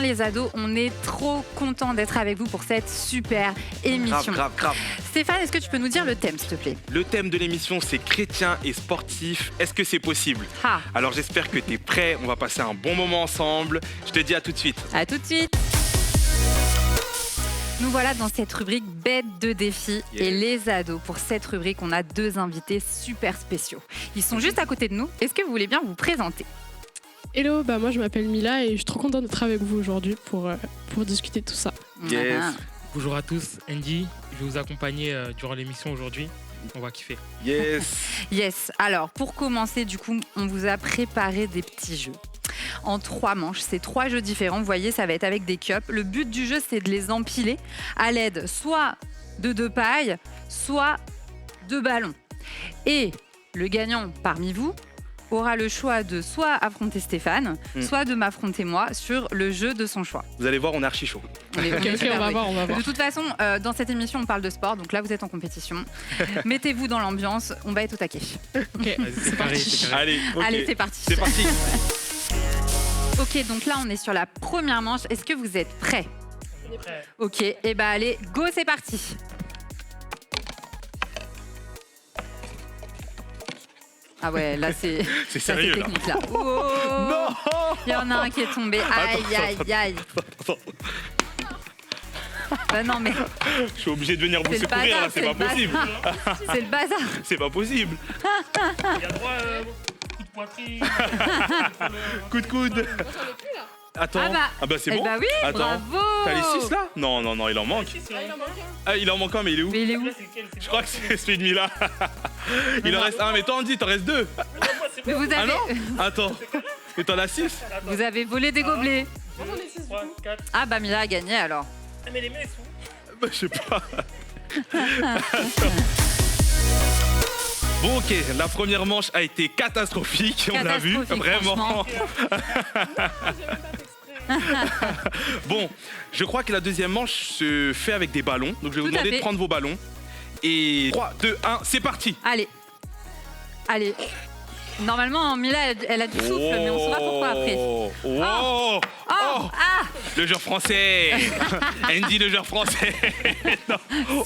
les ados. On est trop content d'être avec vous pour cette super émission. Grave. Stéphane, est-ce que tu peux nous dire le thème, s'il te plaît? Le thème de l'émission, c'est chrétien et sportif. Est-ce que c'est possible? Alors j'espère que tu es prêt. On va passer un bon moment ensemble. Je te dis à tout de suite. À tout de suite. Nous voilà dans cette rubrique bête de défi et les ados. Pour cette rubrique, on a 2 invités super spéciaux. Ils sont juste à côté de nous. Est-ce que vous voulez bien vous présenter? Hello, moi je m'appelle Mila et je suis trop contente d'être avec vous aujourd'hui pour discuter de tout ça. Yes. Bonjour à tous, Andy, je vais vous accompagner durant l'émission aujourd'hui. On va kiffer. Yes. Alors, pour commencer, du coup, on vous a préparé des petits jeux. En 3 manches, c'est 3 jeux différents. Vous voyez, ça va être avec des cups. Le but du jeu, c'est de les empiler à l'aide soit de 2 pailles, soit de ballons. Et le gagnant parmi vous aura le choix de soit affronter Stéphane, soit de m'affronter moi sur le jeu de son choix. Vous allez voir, on est archi chaud. On va voir. De toute façon, dans cette émission, on parle de sport, donc là, vous êtes en compétition. Mettez-vous dans l'ambiance, on va être au taquet. Ok, c'est parti. Allez, c'est parti. C'est parti. Ok, donc là, on est sur la première manche. Est-ce que vous êtes prêts? On est prêt. Ok, et bah allez, go, c'est parti. Ah ouais, là c'est sérieux, là. technique là. Oh, Non. il y en a un qui est tombé. Aïe. Bah non mais Je suis obligé de venir vous c'est le secourir, là, bazar, c'est pas possible. C'est le bazar. C'est pas possible. Il y a droit coup de poitrine. Coup de coude. Attends. Ah bah c'est Eh bon. bah oui, Attends. bravo. T'as les 6 là? Non, il en manque. Ah, il en manque un, mais il est où? Mais il est où? Je crois que c'est celui de Mila. Il en reste un, mais toi, Andy, t'en restes 2. Mais vous Ah avez, non? Attends. Mais t'en as 6? vous avez volé des gobelets. 3, 4. Ah bah Mila a gagné alors. Ah, mais les mains, elles sont où? Bah, je sais pas. Bon, ok, la première manche a été catastrophique, on l'a vu, Catastrophique, vraiment. Bon, je crois que la deuxième manche se fait avec des ballons, donc je vais vous Tout à demander de fait. prendre vos ballons. Et 3, 2, 1, c'est parti. Allez. Normalement, Mila, elle a du souffle, mais on saura pourquoi après. Oh. Le joueur français. Andy, le joueur français. Non. Oh.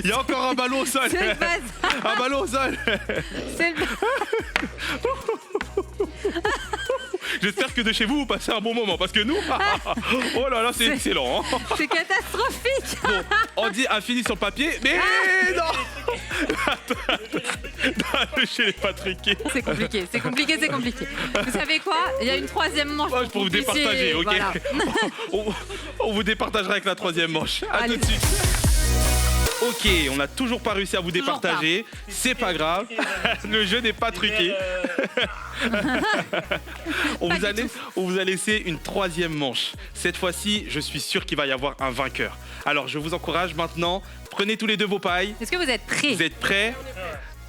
Il y a encore un ballon au sol. C'est le bazar. Un ballon au sol. C'est le bazar. J'espère que de chez vous, vous passez un bon moment, parce que nous, oh là là, c'est excellent. Hein. C'est catastrophique. Bon, Andy a fini sur le papier, mais non. Non, je l'ai pas truqué. C'est compliqué. Vous savez quoi? Il y a une 3e manche. Moi, pour vous départager, ok. Voilà. On vous départagera avec la 3e manche. À Allez. tout de suite. Ok, on n'a toujours pas réussi à vous Toujours départager. C'est pas grave. Le jeu n'est pas truqué. On vous a laissé une 3e manche. Cette fois-ci, je suis sûr qu'il va y avoir un vainqueur. Alors, je vous encourage maintenant. Prenez tous les 2 vos pailles. Est-ce que vous êtes prêts? Vous êtes prêts?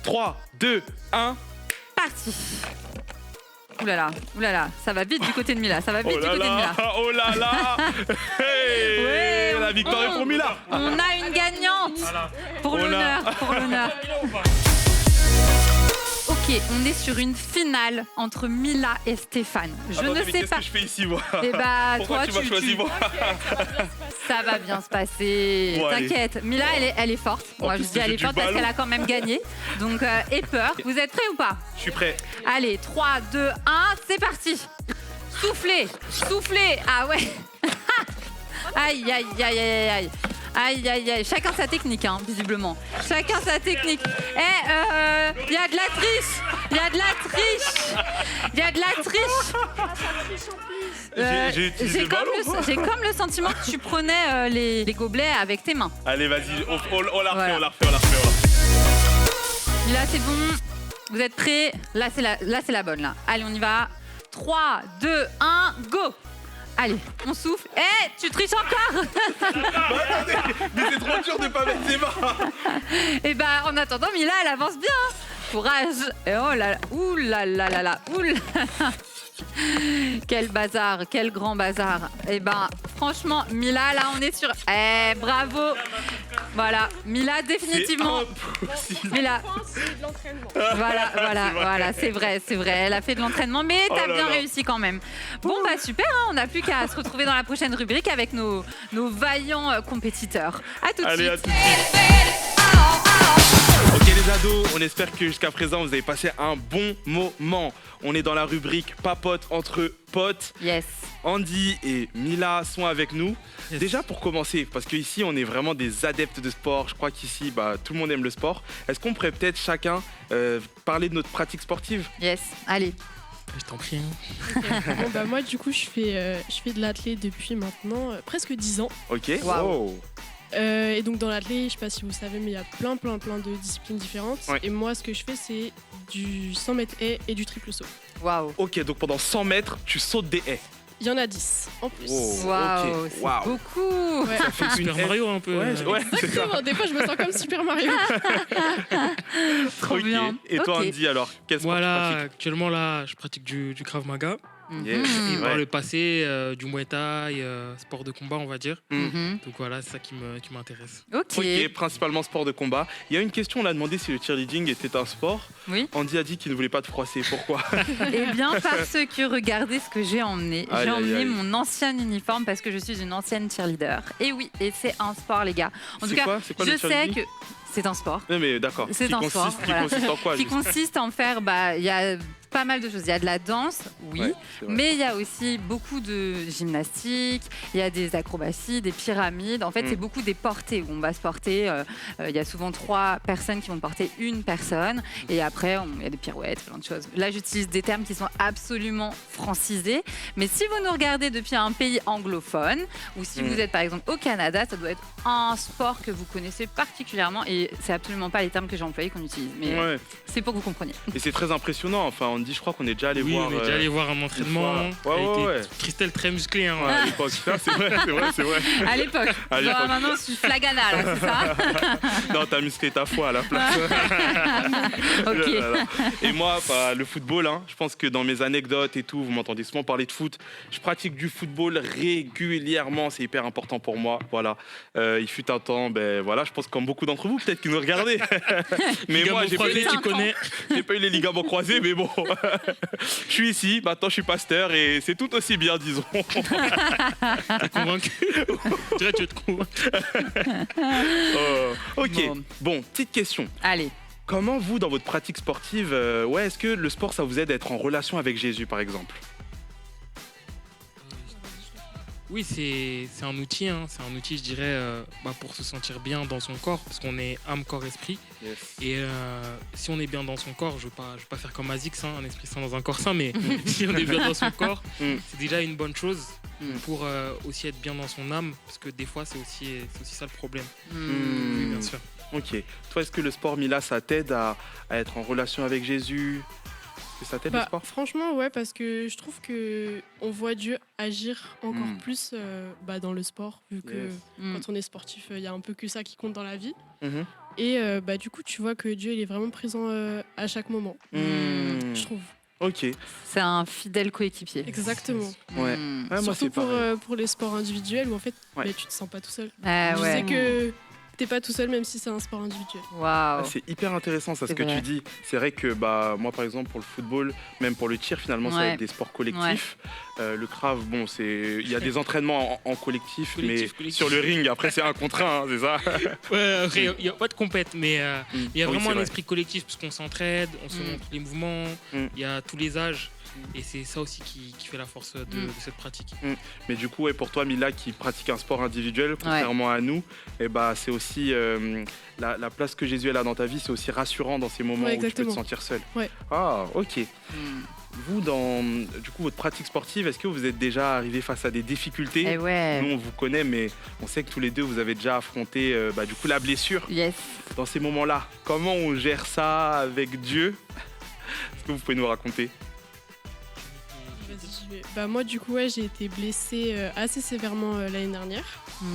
3, 2, 1. Parti. Ouh là là, ça va vite du côté de Mila, Oh là là. Hey, Ouais, la victoire est pour Mila. On a une gagnante. Voilà. Pour l'honneur. Mila ou pas? Ok, on est sur une finale entre Mila et Stéphane. Je Attendez, ne mais sais qu'est-ce pas. que je fais ici, moi? Eh bah, Pourquoi toi, tu m'as choisi, moi? Ça va bien se passer. Bon, allez. T'inquiète. Mila, elle est forte. En Moi, plus, je dis elle le est jeu forte du parce ballon. qu'elle a quand même gagné. Donc, aie peur. Vous êtes prêts ou pas? Je suis prêt. Allez, 3, 2, 1, c'est parti. Soufflez. Ah ouais. Aïe. Aïe. Chacun sa technique, hein, visiblement. Chacun sa technique. Il y a de la triche. J'ai utilisé le ballon. J'ai comme le sentiment que tu prenais les gobelets avec tes mains. Allez, vas-y, on la refait, Voilà. on la refait. Là, c'est bon. Vous êtes prêts? Là, c'est la bonne, là. Allez, on y va. 3, 2, 1, go! Allez, on souffle. Tu triches encore. Mais c'est trop dur de pas mettre ses mains. Et bah, en attendant, Mila, elle avance bien. Courage. Et oh là là. Ouh là là. Quel bazar, quel grand bazar. Et ben, franchement, Mila, là, on est sur... bravo. Voilà, Mila, définitivement. Impossible. Mila, C'est de l'entraînement. voilà, c'est vrai. Elle a fait de l'entraînement, mais Oh t'as là bien là. réussi quand même. Bon, bah super, hein, on n'a plus qu'à se retrouver dans la prochaine rubrique avec nos vaillants compétiteurs. À tout de Allez, suite. à tout de suite. Ok les ados, on espère que jusqu'à présent vous avez passé un bon moment. On est dans la rubrique papote entre potes. Yes. Andy et Mila sont avec nous. Yes. Déjà pour commencer, parce qu'ici on est vraiment des adeptes de sport, je crois qu'ici tout le monde aime le sport. Est-ce qu'on pourrait peut-être chacun parler de notre pratique sportive? Yes, allez. Je t'en prie. Bon, bah, moi, du coup, je fais de l'athlé depuis maintenant presque 10 ans. Ok. Waouh. Wow. Et donc, dans l'athlé, je sais pas si vous savez, mais il y a plein de disciplines différentes. Ouais. Et moi, ce que je fais, c'est du 100 mètres haies et du triple saut. Waouh. Ok, donc pendant 100 mètres, tu sautes des haies. Il y en a 10 en plus. Wow. Waouh, Ok, c'est waouh. beaucoup. Ouais. Ça fait une Super haie. Mario un peu. Ouais, c'est ça. Exactement, des fois, je me sens comme Super Mario. Trop Ok. bien. Et toi Ok. Andy alors, quel sport Voilà, tu pratiques? actuellement là, je pratique du Krav Maga. Yes. Mhm. Et Ouais. par le passé, du Muay Thai, sport de combat, on va dire. Mhm. Donc voilà, c'est ça qui m'intéresse. Ok. Ok, principalement sport de combat. Il y a une question, on a demandé si le cheerleading était un sport. Oui. Andy a dit qu'il ne voulait pas te froisser. Pourquoi? Eh bien, parce que regardez ce que j'ai emmené. Aïe, J'ai aïe, emmené aïe. mon ancien uniforme parce que je suis une ancienne cheerleader. Et oui, et c'est un sport, les gars. En tout cas, C'est quoi je le sais cheerleading? que c'est un sport. Non mais d'accord. C'est un sport, Qui voilà. consiste en quoi Qui juste consiste en faire, il y a pas mal de choses. Il y a de la danse, oui, Ouais, c'est vrai. mais il y a aussi beaucoup de gymnastique, il y a des acrobaties, des pyramides. En fait, Mm. c'est beaucoup des portées où on va se porter. Il y a souvent 3 personnes qui vont porter une personne. Et après, il y a des pirouettes, plein de choses. Là, j'utilise des termes qui sont absolument francisés. Mais si vous nous regardez depuis un pays anglophone, ou si Mm. vous êtes par exemple au Canada, ça doit être un sport que vous connaissez particulièrement. Et c'est absolument pas les termes que j'ai employés qu'on utilise. Mais Ouais. c'est pour que vous compreniez. Et c'est très impressionnant. Enfin, Andy, je crois qu'on est déjà allé Oui, voir. on est déjà allé voir un entraînement. fois. Ouais, Elle était ouais. Christelle très musclée. Hein. Ouais, à l'époque. Ça, c'est vrai. À l'époque. À l'époque. Genre, maintenant, je suis flagana, là, c'est ça? Non, t'as musclé ta foi à la place. Ok. Voilà. Et moi, le football, hein, je pense que dans mes anecdotes et tout, vous m'entendez souvent parler de foot. Je pratique du football régulièrement, c'est hyper important pour moi. Voilà. Il fut un temps, voilà, je pense que comme beaucoup d'entre vous, peut-être qui nous regardez. Mais moi, j'ai pas, croisé, tu connais. j'ai pas eu les ligaments croisés, mais bon, je suis ici. Maintenant, je suis pasteur et c'est tout aussi bien, disons. T'es convaincu? Je dirais que tu veux te convaincre. Ok. Bon, petite question. Allez. Comment vous, dans votre pratique sportive, est-ce que le sport, ça vous aide à être en relation avec Jésus, par exemple? Oui, c'est un outil. Hein. C'est un outil, je dirais, pour se sentir bien dans son corps, parce qu'on est âme, corps, esprit. Et si on est bien dans son corps, je veux pas faire comme Azix, hein, un esprit sain dans un corps sain, mais si on est bien dans son corps, c'est déjà une bonne chose pour aussi être bien dans son âme, parce que des fois, c'est aussi ça le problème. Oui, bien sûr. Ok. Toi, est-ce que le sport, Mila, ça t'aide à être en relation avec Jésus? Est-ce que ça t'aide le sport? Franchement, ouais, parce que je trouve que on voit Dieu agir encore Mm. plus dans le sport, vu que Yes. quand on est sportif, il y a un peu que ça qui compte dans la vie. Mhm. Et du coup, tu vois que Dieu, il est vraiment présent à chaque moment, Mm. je trouve. Ok. C'est un fidèle coéquipier. Exactement. Ouais. Mm. Ouais, moi, Surtout c'est pareil. pour les sports individuels où en fait, Ouais. tu te sens pas tout seul. Ah Tu ouais. sais que t'es pas tout seul, même si c'est un sport individuel. Waouh. C'est hyper intéressant ça, ce C'est que vrai. tu dis. C'est vrai que moi par exemple pour le football, même pour le tir finalement, ça va Ouais. être des sports collectifs. Le Krav, il y a des entraînements en collectif, mais Collectif. sur le ring après c'est un contre un, hein, c'est ça. Ouais, après, il n'y a pas de compète, mais il y a Oui, vraiment c'est un vrai. esprit collectif, parce qu'on s'entraide, on se montre les mouvements, il y a tous les âges. Et c'est ça aussi qui fait la force de cette pratique. Mais du coup, pour toi Mila qui pratique un sport individuel, contrairement à nous, c'est aussi la place que Jésus a dans ta vie, c'est aussi rassurant dans ces moments Ouais, où tu peux te exactement. sentir seul. Ouais. Ah, ok. Mm. Vous, dans du coup, votre pratique sportive, est-ce que vous êtes déjà arrivé face à des difficultés? Eh ouais. Nous, on vous connaît, mais on sait que tous les deux, vous avez déjà affronté du coup, la blessure. Yes. Dans ces moments-là, comment on gère ça avec Dieu? Est-ce que vous pouvez nous raconter? Vas-y, moi, du coup, j'ai été blessée assez sévèrement l'année dernière. Mm.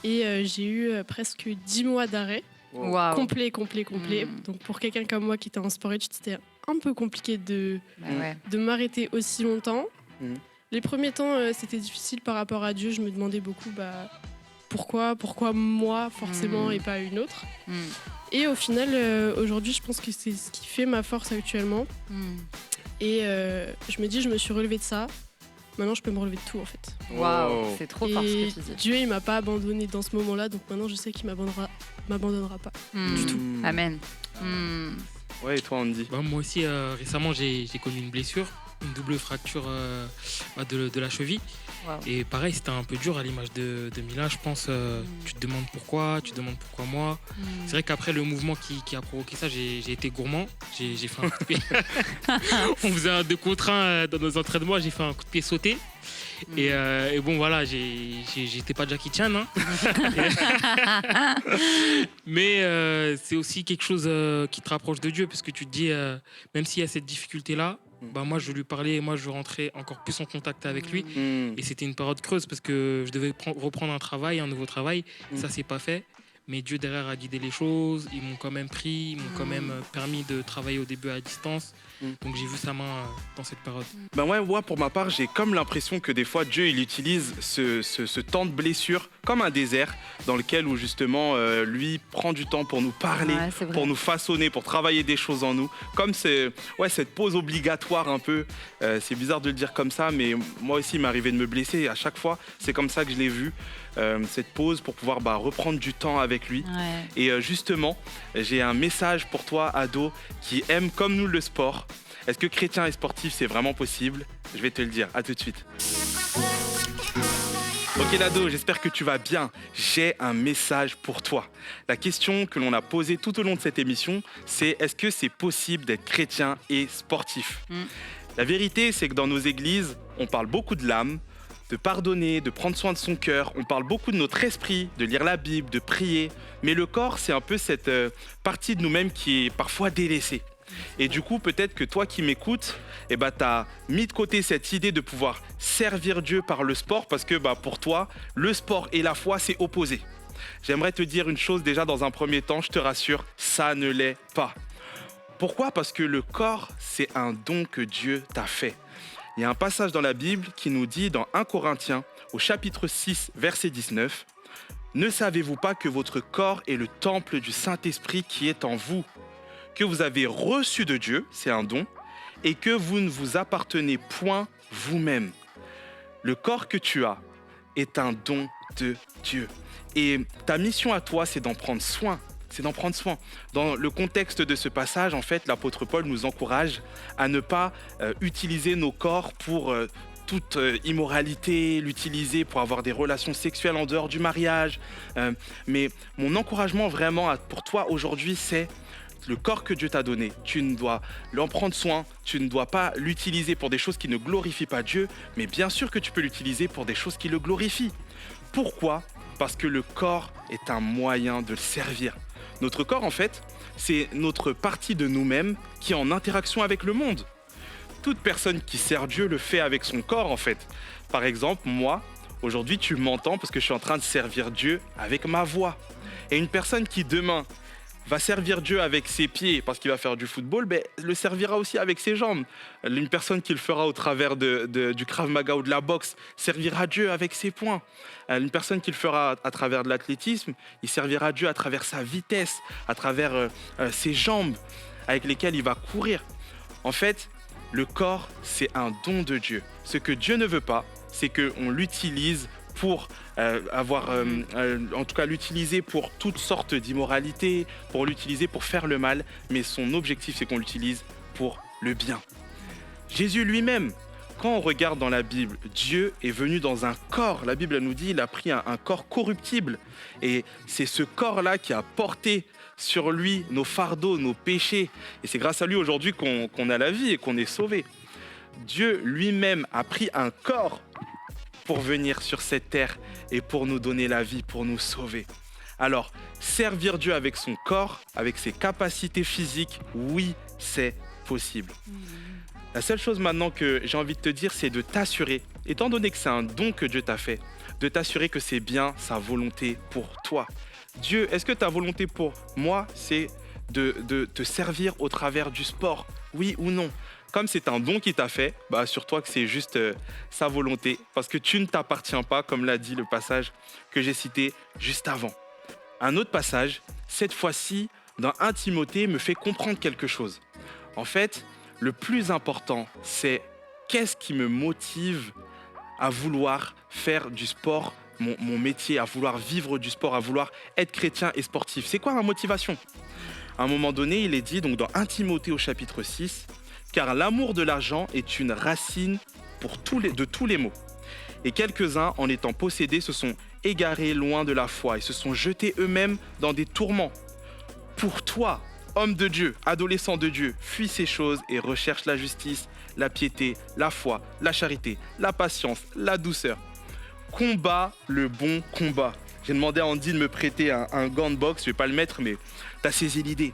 Et j'ai eu presque 10 mois d'arrêt. Waouh. Complet. Mm. Donc pour quelqu'un comme moi qui était en sport-études, c'était un peu compliqué de Bah ouais. m'arrêter aussi longtemps. Mm. Les premiers temps, c'était difficile par rapport à Dieu. Je me demandais beaucoup pourquoi moi forcément et pas une autre. Mm. Et au final, aujourd'hui, je pense que c'est ce qui fait ma force actuellement. Et je me dis, je me suis relevée de ça. Maintenant, je peux me relever de tout, en fait. Waouh, c'est trop fort ce Et que tu dis. Dieu, il m'a pas abandonnée dans ce moment-là, donc maintenant, je sais qu'il m'abandonnera pas. Du tout. Amen. Ouais, et toi, Andy? Bah, moi aussi, récemment, j'ai connu une blessure, une double fracture de la cheville. Wow. Et pareil, c'était un peu dur à l'image de Mila, je pense. Tu te demandes pourquoi moi. C'est vrai qu'après le mouvement qui a provoqué ça, j'ai été gourmand. J'ai fait un coup de pied. On faisait un 2 contre 1 dans nos entraînements, j'ai fait un coup de pied sauté. Et bon, voilà, j'étais pas Jackie Chan. Hein. Mais c'est aussi quelque chose qui te rapproche de Dieu, parce que tu te dis, même s'il y a cette difficulté-là, bah moi je lui parlais, moi je rentrais encore plus en contact avec lui. Et c'était une période creuse parce que je devais reprendre un nouveau travail. Ça s'est pas fait. Mais Dieu derrière a guidé les choses. Ils m'ont quand même pris, ils m'ont quand même permis de travailler au début à distance. Donc j'ai vu sa main dans cette période. Ben ouais, moi pour ma part, j'ai comme l'impression que des fois Dieu il utilise ce temps de blessure comme un désert dans lequel où justement lui prend du temps pour nous parler, pour nous façonner, pour travailler des choses en nous. Comme cette pause obligatoire un peu. C'est bizarre de le dire comme ça, mais moi aussi il m'est arrivé de me blesser. À chaque fois, c'est comme ça que je l'ai vu. Cette pause pour pouvoir reprendre du temps avec lui. Et justement, j'ai un message pour toi, ado, qui aime comme nous le sport. Est-ce que chrétien et sportif, c'est vraiment possible? Je vais te le dire, à tout de suite. Ok l'ado, j'espère que tu vas bien. J'ai un message pour toi. La question que l'on a posée tout au long de cette émission, c'est est-ce que c'est possible d'être chrétien et sportif? La vérité, c'est que dans nos églises, on parle beaucoup de l'âme, de pardonner, de prendre soin de son cœur. On parle beaucoup de notre esprit, de lire la Bible, de prier. Mais le corps, c'est un peu cette partie de nous-mêmes qui est parfois délaissée. Et du coup, peut-être que toi qui m'écoutes, t'as mis de côté cette idée de pouvoir servir Dieu par le sport parce que pour toi, le sport et la foi, c'est opposé. J'aimerais te dire une chose déjà dans un premier temps, je te rassure, ça ne l'est pas. Pourquoi? Parce que le corps, c'est un don que Dieu t'a fait. Il y a un passage dans la Bible qui nous dit dans 1 Corinthiens, au chapitre 6, verset 19, « Ne savez-vous pas que votre corps est le temple du Saint-Esprit qui est en vous, que vous avez reçu de Dieu, c'est un don, et que vous ne vous appartenez point vous-même. Le corps que tu as est un don de Dieu. Et ta mission à toi, c'est d'en prendre soin. C'est d'en prendre soin. Dans le contexte de ce passage, en fait, l'apôtre Paul nous encourage à ne pas utiliser nos corps pour toute immoralité, l'utiliser pour avoir des relations sexuelles en dehors du mariage. Mais mon encouragement vraiment pour toi aujourd'hui, c'est le corps que Dieu t'a donné. Tu ne dois l'en prendre soin, tu ne dois pas l'utiliser pour des choses qui ne glorifient pas Dieu, mais bien sûr que tu peux l'utiliser pour des choses qui le glorifient. Pourquoi? Parce que le corps est un moyen de le servir. Notre corps, en fait, c'est notre partie de nous-mêmes qui est en interaction avec le monde. Toute personne qui sert Dieu le fait avec son corps, en fait. Par exemple, moi, aujourd'hui, tu m'entends parce que je suis en train de servir Dieu avec ma voix. Et une personne qui, demain, va servir Dieu avec ses pieds parce qu'il va faire du football, le servira aussi avec ses jambes. Une personne qui le fera au travers du Krav Maga ou de la boxe servira Dieu avec ses poings. Une personne qui le fera à travers de l'athlétisme, il servira Dieu à travers sa vitesse, à travers ses jambes avec lesquelles il va courir. En fait, le corps, c'est un don de Dieu. Ce que Dieu ne veut pas, c'est qu'on l'utilise pour en tout cas l'utiliser pour toutes sortes d'immoralité, pour l'utiliser pour faire le mal, mais son objectif c'est qu'on l'utilise pour le bien. Jésus lui-même, quand on regarde dans la Bible, Dieu est venu dans un corps. La Bible nous dit qu'il a pris un corps corruptible. Et c'est ce corps-là qui a porté sur lui nos fardeaux, nos péchés. Et c'est grâce à lui aujourd'hui qu'on a la vie et qu'on est sauvé. Dieu lui-même a pris un corps pour venir sur cette terre et pour nous donner la vie, pour nous sauver. Alors, servir Dieu avec son corps, avec ses capacités physiques, oui, c'est possible. La seule chose maintenant que j'ai envie de te dire, c'est de t'assurer, étant donné que c'est un don que Dieu t'a fait, de t'assurer que c'est bien sa volonté pour toi. Dieu, est-ce que ta volonté pour moi, c'est de te servir au travers du sport? Oui ou non? Comme c'est un don qu'il t'a fait, bah, assure-toi que c'est juste sa volonté, parce que tu ne t'appartiens pas, comme l'a dit le passage que j'ai cité juste avant. Un autre passage, cette fois-ci, dans 1 Timothée, me fait comprendre quelque chose. En fait, le plus important, c'est qu'est-ce qui me motive à vouloir faire du sport mon métier, à vouloir vivre du sport, à vouloir être chrétien et sportif. C'est quoi ma motivation ? À un moment donné, il est dit, donc dans 1 Timothée au chapitre 6, « Car l'amour de l'argent est une racine de tous les maux. Et quelques-uns, en étant possédés, se sont égarés loin de la foi et se sont jetés eux-mêmes dans des tourments. Pour toi, homme de Dieu, adolescent de Dieu, fuis ces choses et recherche la justice, la piété, la foi, la charité, la patience, la douceur. Combat le bon combat. » J'ai demandé à Andy de me prêter un gant de boxe, je ne vais pas le mettre, mais tu as saisi l'idée.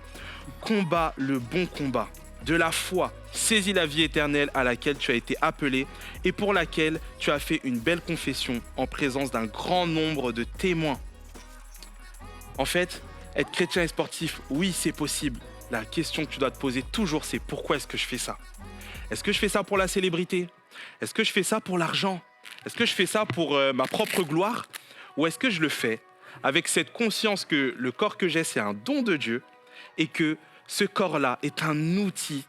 Combat le bon combat. De la foi, saisis la vie éternelle à laquelle tu as été appelé et pour laquelle tu as fait une belle confession en présence d'un grand nombre de témoins. En fait, être chrétien et sportif, oui, c'est possible. La question que tu dois te poser toujours, c'est pourquoi est-ce que je fais ça ? Est-ce que je fais ça pour la célébrité ? Est-ce que je fais ça pour l'argent ? Est-ce que je fais ça pour ma propre gloire ? Ou est-ce que je le fais avec cette conscience que le corps que j'ai, c'est un don de Dieu et que ce corps-là est un outil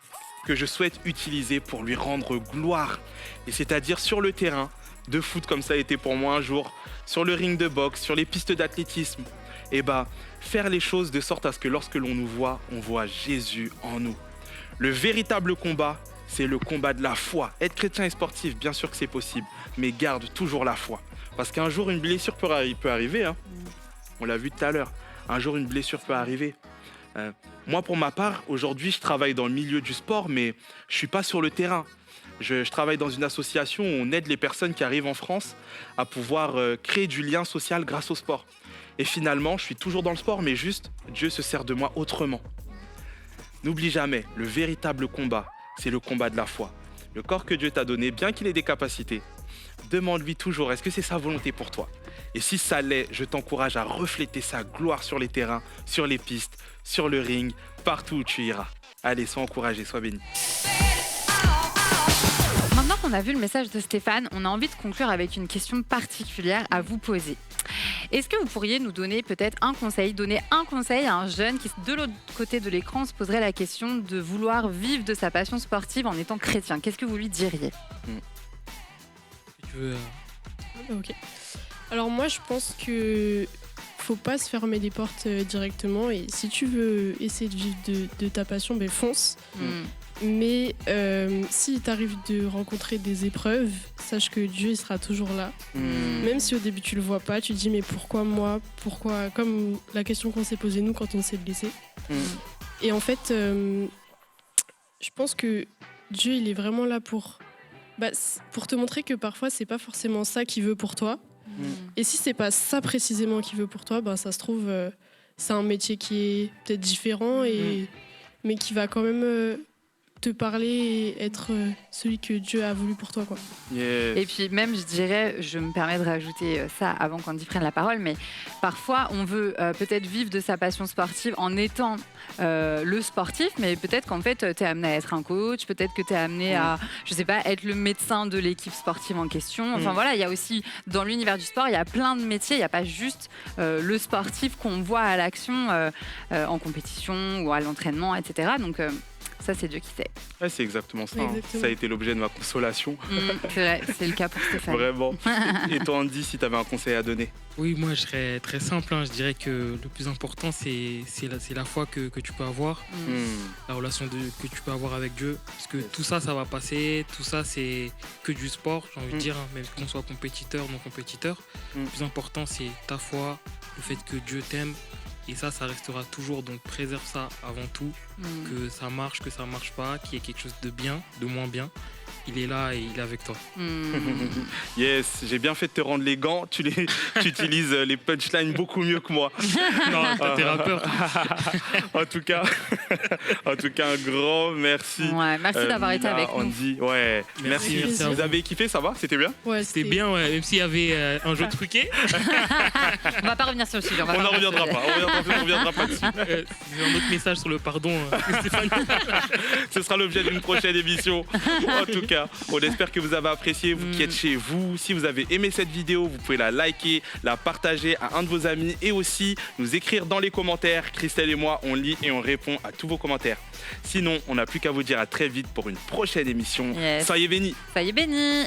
que je souhaite utiliser pour lui rendre gloire. Et c'est-à-dire sur le terrain de foot, comme ça a été pour moi un jour, sur le ring de boxe, sur les pistes d'athlétisme, et faire les choses de sorte à ce que lorsque l'on nous voit, on voit Jésus en nous. Le véritable combat, c'est le combat de la foi. Être chrétien et sportif, bien sûr que c'est possible, mais garde toujours la foi. Parce qu'un jour, une blessure peut arriver. Hein. On l'a vu tout à l'heure. Un jour, une blessure peut arriver. Moi, pour ma part, aujourd'hui, je travaille dans le milieu du sport, mais je ne suis pas sur le terrain. Je travaille dans une association où on aide les personnes qui arrivent en France à pouvoir créer du lien social grâce au sport. Et finalement, je suis toujours dans le sport, mais juste, Dieu se sert de moi autrement. N'oublie jamais, le véritable combat, c'est le combat de la foi. Le corps que Dieu t'a donné, bien qu'il ait des capacités, demande-lui toujours, est-ce que c'est sa volonté pour toi ? Et si ça l'est, je t'encourage à refléter sa gloire sur les terrains, sur les pistes, sur le ring, partout où tu iras. Allez, sois encouragé, sois béni. Maintenant qu'on a vu le message de Stéphane, on a envie de conclure avec une question particulière à vous poser. Est-ce que vous pourriez nous donner peut-être donner un conseil à un jeune qui, de l'autre côté de l'écran, se poserait la question de vouloir vivre de sa passion sportive en étant chrétien ? Qu'est-ce que vous lui diriez ? Ok. Alors moi, je pense que faut pas se fermer des portes directement. Et si tu veux essayer de vivre de ta passion, fonce. Mais si t'arrives de rencontrer des épreuves, sache que Dieu il sera toujours là. Même si au début tu le vois pas, tu te dis mais pourquoi moi ? Pourquoi ? Comme la question qu'on s'est posée nous quand on s'est blessé. Et en fait, je pense que Dieu il est vraiment là pour te montrer que parfois c'est pas forcément ça qu'il veut pour toi. Et si c'est pas ça précisément qu'il veut pour toi, ça se trouve c'est un métier qui est peut-être différent mais qui va quand même te parler et être celui que Dieu a voulu pour toi, quoi. Yes. Et puis même, je dirais, je me permets de rajouter ça avant qu'Andy prenne la parole, mais parfois on veut peut-être vivre de sa passion sportive en étant le sportif, mais peut-être qu'en fait tu es amené à être un coach, peut-être que tu es amené à, je sais pas, être le médecin de l'équipe sportive en question. Enfin voilà, il y a aussi, dans l'univers du sport, il y a plein de métiers, il n'y a pas juste le sportif qu'on voit à l'action en compétition ou à l'entraînement, etc. Donc ça, c'est Dieu qui sait. Ouais, c'est exactement ça. Exactement. Ça a été l'objet de ma consolation. C'est vrai, c'est le cas pour Stéphane. Vraiment. Et toi, Andy, si tu avais un conseil à donner ? Oui, moi, je serais très simple. Je dirais que le plus important, c'est la foi que tu peux avoir, la relation que tu peux avoir avec Dieu. Parce que tout ça, ça va passer. Tout ça, c'est que du sport, j'ai envie de dire, même qu'on soit compétiteur, non compétiteur. Le plus important, c'est ta foi, le fait que Dieu t'aime. Et ça restera toujours, donc préserve ça avant tout, que ça marche pas, qu'il y ait quelque chose de bien, de moins bien. il est là et il est avec toi. Yes, j'ai bien fait de te rendre les gants. Tu utilises les punchlines beaucoup mieux que moi. Non, t'es rappeur. En tout cas, un grand merci. Ouais, merci d'avoir été Mina, avec nous. Andy. Ouais, merci. Merci à Vous vous. avez kiffé, ça va? C'était bien? Ouais, C'était bien, ouais, même s'il y avait un jeu truqué. On va pas revenir sur le sujet. On n'en reviendra pas. On reviendra pas dessus. J'ai un autre message sur le pardon, Stéphane. Ce sera l'objet d'une prochaine émission. En tout cas, on espère que vous avez apprécié, vous qui êtes chez vous. Si vous avez aimé cette vidéo, vous pouvez la liker, la partager à un de vos amis et aussi nous écrire dans les commentaires. Christelle et moi, on lit et on répond à tous vos commentaires. Sinon, on n'a plus qu'à vous dire à très vite pour une prochaine émission. Yes. Ça y est, béni. Ça y est, béni.